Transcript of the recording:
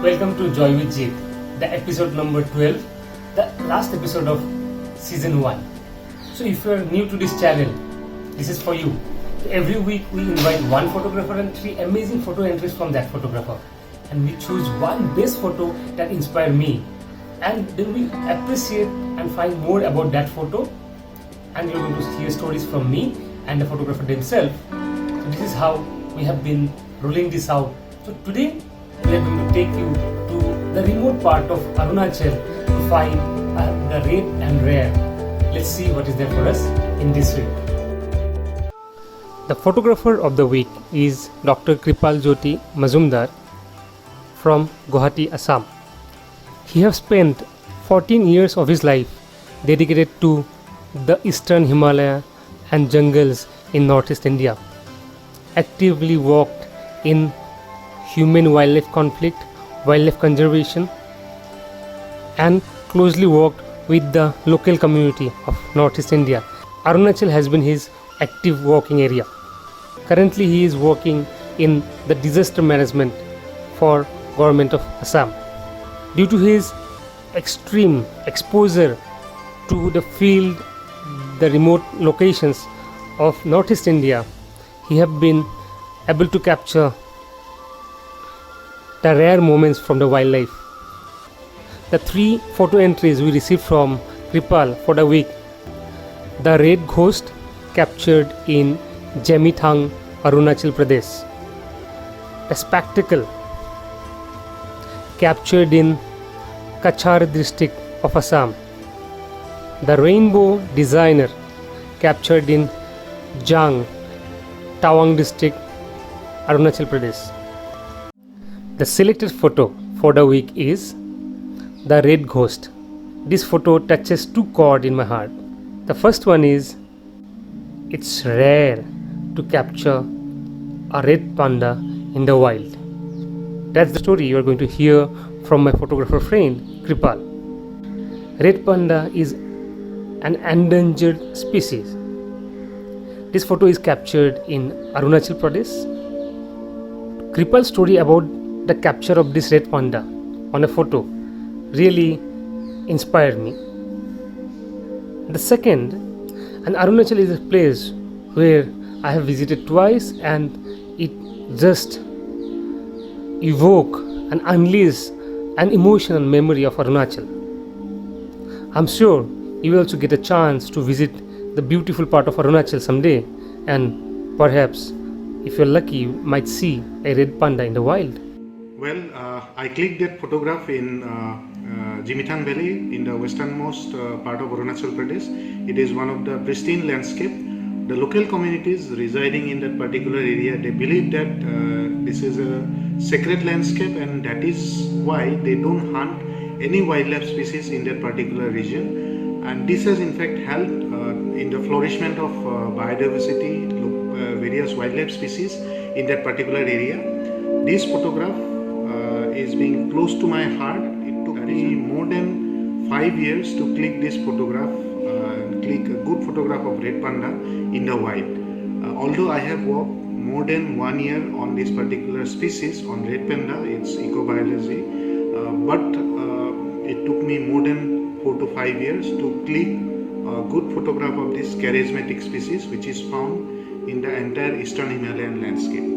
Welcome to Joy with Jeet, the episode number 12, the last episode of season 1. So if you are new to this channel, this is for you. So every week we invite one photographer and 3 amazing photo entries from that photographer. And we choose one best photo that inspired me. And then we appreciate and find more about that photo. And you're going to hear stories from me and the photographer themselves. So this is how we have been rolling this out. So today we are going to take you to the remote part of Arunachal to find the red and rare. Let's see what is there for us in this week. The photographer of the week is Dr. Kripal Jyoti Mazumdar from Guwahati, Assam. He has spent 14 years of his life dedicated to the eastern Himalaya and jungles in northeast India. Actively worked in human-wildlife conflict, wildlife conservation, and closely worked with the local community of Northeast India. Arunachal has been his active working area. Currently, he is working in the disaster management for Government of Assam. Due to his extreme exposure to the field, the remote locations of Northeast India, he has been able to capture the rare moments from the wildlife. The 3 photo entries we received from Kripal for the week: the red ghost captured in Jamithang, Arunachal Pradesh; the spectacle captured in Kachar district of Assam; the rainbow designer captured in Jang, Tawang district, Arunachal Pradesh. The selected photo for the week is the red ghost. This photo touches 2 chords in my heart. The first one is, it's rare to capture a red panda in the wild. That's the story you are going to hear from my photographer friend Kripal. Red panda is an endangered species. This photo is captured in Arunachal Pradesh. Kripal's story about the capture of this red panda on a photo really inspired me. The second, and Arunachal is a place where I have visited twice, and it just evoke and unleash an emotional memory of Arunachal. I'm sure you will also get a chance to visit the beautiful part of Arunachal someday, and perhaps if you're lucky you might see a red panda in the wild. Well, I clicked that photograph in Jamithang Valley in the westernmost part of Arunachal Pradesh. It is one of the pristine landscape. The local communities residing in that particular area, they believe that this is a sacred landscape, and that is why they don't hunt any wildlife species in that particular region. And this has in fact helped in the flourishment of biodiversity, various wildlife species in that particular area. This photograph is being close to my heart. It took me more than 5 years to click this photograph, click a good photograph of red panda in the wild. Although I have worked more than 1 year on this particular species, on red panda, its ecobiology, but it took me more than 4 to 5 years to click a good photograph of this charismatic species which is found in the entire eastern Himalayan landscape.